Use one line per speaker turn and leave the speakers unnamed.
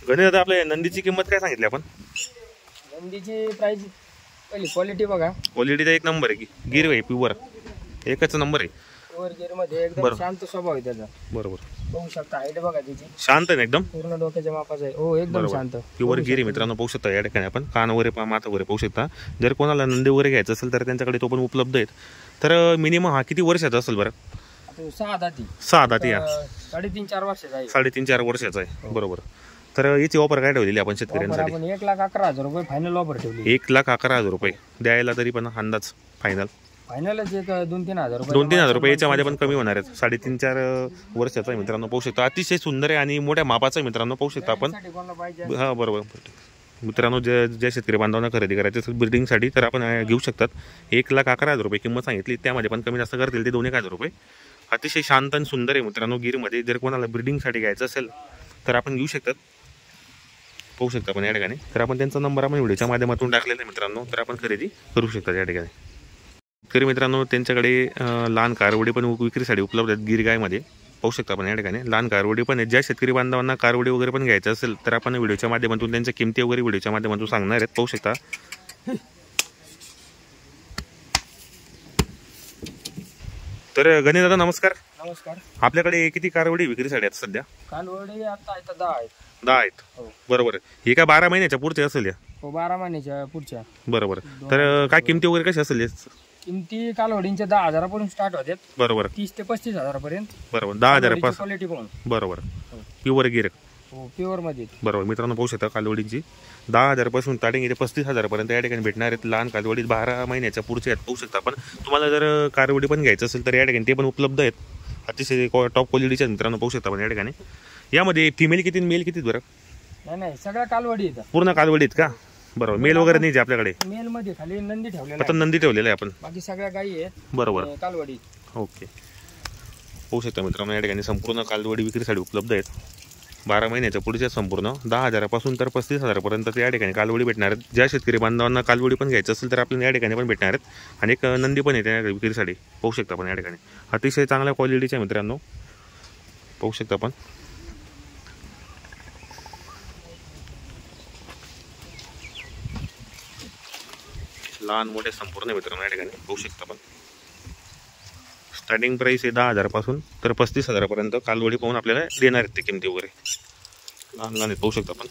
गणेश दादा आपल्या नंदीची किंमत काय सांगितली आपण?
नंदीची प्राइस पहिली क्वालिटी बघा.
क्वालिटीचा एक नंबर आहे की गिर आहे प्युअर एकच नंबर आहे.
प्युअर गिर मध्ये एकदम शांत स्वभाव आहे त्याचा.
बरोबर
बघू शकता हाईट बघा त्याची
शांत आहे एकदम
पूर्ण डोक्याच्या मापाचा आहे. हो एकदम शांत
प्युअर गिर आहे मित्रांनो. पाहू शकता या ठिकाणी आपण कान वगैरे माथा वगैरे पाहू शकता. जर कोणाला नंदी वगैरे घ्यायचं असेल तर त्यांच्याकडे तो पण उपलब्ध आहेत. तर मिनिमम हा किती वर्षाचा असेल बरं?
6 दाती.
6 दाती.
3.5-4 वर्षाचा आहे.
3.5-4 वर्षाचा आहे. बरोबर. तर याची ऑफर काय ठेवलेली आपण शेतकऱ्यांसाठी?
आपण 1,11,000 रुपये फायनल ऑफर ठेवली.
1,11,000 रुपये द्यायला तरी पण अंदाज
फायनलच एक 2-3 हजार रुपये.
2-3 हजार रुपये याच्यामध्ये पण कमी होणार आहेत. 3.5-4 वर्षाचा आहे मित्रांनो. पाहू शकता अतिशय सुंदर आहे आणि मोठ्या मापाचा आहे मित्रांनो. पाहू शकता आपण. हा बरोबर मित्रांनो. ज्या शेतकरी बांधवांना खरेदी करायची असेल ब्रिडिंगसाठी तर आपण घेऊ शकतात. 1,11,000 रुपये किंमत सांगितली. त्यामध्ये पण कमी जास्त करतील ते 2,000 रुपये. अतिशय शांत आणि सुंदर आहे मित्रांनो गिरमध्ये. जर कोणाला ब्रिडिंगसाठी घ्यायचं असेल तर आपण घेऊ शकतात. पाहू शकता आपण या ठिकाणी. तर आपण त्यांचा नंबर आपण व्हिडिओच्या माध्यमातून टाकलेला आहे मित्रांनो. तर आपण खरेदी करू शकता या ठिकाणी. तरी मित्रांनो त्यांच्याकडे लहान कारवडी पण विक्रीसाठी उपलब्ध आहेत गिर गायमध्ये. पाहू शकता आपण या ठिकाणी लहान कारवडी पण आहेत. ज्या शेतकरी बांधवांना कारवडी वगैरे पण घ्यायचं असेल तर आपण व्हिडिओच्या माध्यमातून त्यांच्या किमती वगैरे व्हिडिओच्या माध्यमातून सांगणार आहेत. पाहू शकता. तर गणेश दादा नमस्कार.
नमस्कार.
आपल्याकडे किती कारवडी विक्रीसाठी आहेत सध्या?
कारवडी आता 10 आहेत.
10 आहेत. बरोबर. हे काय 12 महिन्याच्या पुढचे असेल या?
हो 12 महिन्याच्या पुढच्या.
बरोबर. तर काय किमती वगैरे कशी असेल?
किमती कालवडींच्या 10,000 पासून स्टार्ट होतात.
बरोबर.
30 ते 35,000 पर्यंत.
बरोबर. 10,000 पासून
क्वालिटी पाहून.
बरोबर. प्युअर गिर.
हो प्युअर मध्ये.
बरोबर मित्रांनो. पाहू शकता कालवडींची 10,000 पासून स्टार्टिंग इथे 35,000 पर्यंत या ठिकाणी भेटणार आहेत. लहान कालवडी 12 महिन्याच्या पुढचे आहेत. पाहू शकता आपण. तुम्हाला जर कारवडी पण घ्यायचं असेल तर या ठिकाणी ते पण उपलब्ध आहेत. अतिशय टॉप क्वालिटीचे मित्रांनो. पाहू शकता आपण या ठिकाणी. यामध्ये फिमेल किती मेल किती बरं?
नाही सगळ्या कालवडी आहेत.
पूर्ण कालवडी आहेत का? बरोबर. मेल वगैरे नाही आपल्याकडे?
मेल मध्ये खाली नंदी ठेवलेला
आहे. नंदी ठेवलेला आहे आपण.
बाकी सगळ्या गायी आहेत.
बरोबर.
कालवडी.
ओके. पाहू शकता मित्रांनो या ठिकाणी संपूर्ण कालवडी विक्रीसाठी उपलब्ध आहेत. 12 महिन्याच्या पुढच्या संपूर्ण 10,000 पासून तर 35,000 पर्यंत या ठिकाणी कालवडी भेटणार आहेत. ज्या शेतकरी बांधवांना कालवडी पण घ्यायचं असेल तर आपल्याला या ठिकाणी पण भेटणार आहेत. आणि एक नंदी पण येते विक्रीसाठी. पाहू शकता आपण या ठिकाणी. अतिशय चांगल्या क्वालिटीच्या मित्रांनो. पाहू शकता आपण. लहान मोठे संपूर्ण मित्रांनो या ठिकाणी पाहू शकता आपण. स्टार्टिंग प्राइस आहे 10,000 पासून तर 35,000 पर्यंत कालवडी पाहून आपल्याला देणार आहेत ते किमती वगैरे. लहान लहान पाहू शकता आपण.